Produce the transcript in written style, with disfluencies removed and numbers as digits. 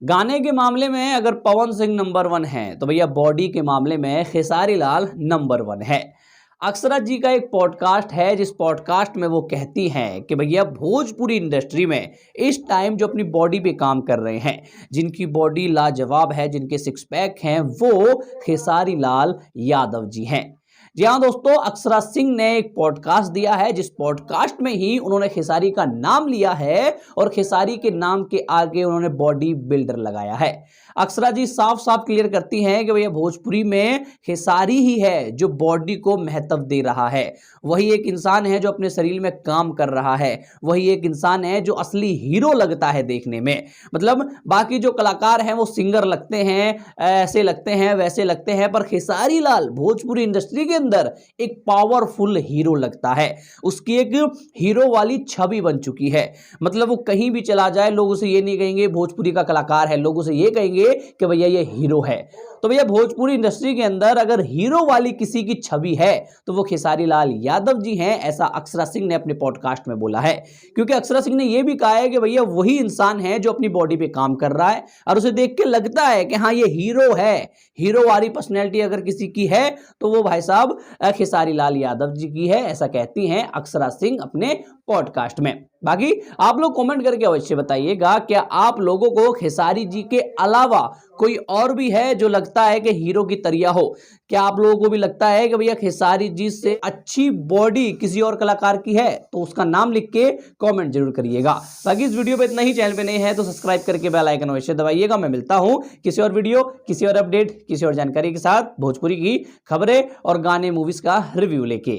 गाने के मामले में अगर पवन सिंह नंबर 1 है तो भैया बॉडी के मामले में खेसारी लाल नंबर 1 है। अक्षरा जी का एक पॉडकास्ट है जिस पॉडकास्ट में वो कहती हैं कि भैया भोजपुरी इंडस्ट्री में इस टाइम जो अपनी बॉडी पे काम कर रहे हैं, जिनकी बॉडी लाजवाब है, जिनके सिक्स पैक हैं, वो खेसारी लाल यादव जी हैं। जी हाँ दोस्तों, अक्षरा सिंह ने एक पॉडकास्ट दिया है जिस पॉडकास्ट में ही उन्होंने खेसारी का नाम लिया है और खेसारी के नाम के आगे उन्होंने बॉडी बिल्डर लगाया है। अक्षरा जी साफ साफ क्लियर करती हैं कि भैया भोजपुरी में खेसारी ही है जो बॉडी को महत्व दे रहा है। वही एक इंसान है जो अपने शरीर में काम कर रहा है, वही एक इंसान है जो असली हीरो लगता है देखने में। मतलब बाकी जो कलाकार हैं वो सिंगर लगते हैं, ऐसे लगते हैं, वैसे लगते हैं, पर खेसारी लाल भोजपुरी इंडस्ट्री के अंदर एक पावरफुल हीरो लगता है। उसकी एक हीरो वाली छवि बन चुकी है। मतलब वो कहीं भी चला जाए लोग उसे ये नहीं कहेंगे भोजपुरी का कलाकार है, लोग उसे ये कहेंगे कि भैया ये हीरो है। तो भैया भोजपुरी इंडस्ट्री के अंदर अगर हीरो वाली किसी की छवि है तो वो खेसारी लाल यादव जी हैं, ऐसा अक्षरा सिंह ने अपने पॉडकास्ट में बोला है। क्योंकि अक्षरा सिंह ने यह भी कहा है कि भैया वही इंसान है जो अपनी बॉडी पे काम कर रहा है और उसे देख के लगता है कि हाँ ये हीरो है। हीरो वाली पर्सनैलिटी अगर किसी की है तो वो भाई साहब खेसारी लाल यादव जी की है, ऐसा कहती हैं अक्षरा सिंह अपने पॉडकास्ट में। बाकी आप लोग कमेंट करके अवश्य बताइएगा, क्या आप लोगों को खेसारी जी के अलावा कोई और भी है जो लगता है कि हीरो की तरिया हो? क्या आप लोगों को भी लगता है कि भैया खेसारी जी से अच्छी बॉडी किसी और कलाकार की है? तो उसका नाम लिख के कमेंट जरूर करिएगा। बाकी इस वीडियो पे इतना ही। चैनल पे नहीं है तो सब्सक्राइब करके बेल आइकन अवश्य दबाइएगा। मैं मिलता हूं किसी और वीडियो, किसी और अपडेट, किसी और जानकारी के साथ भोजपुरी की खबरें और गाने, मूवीज का रिव्यू लेके।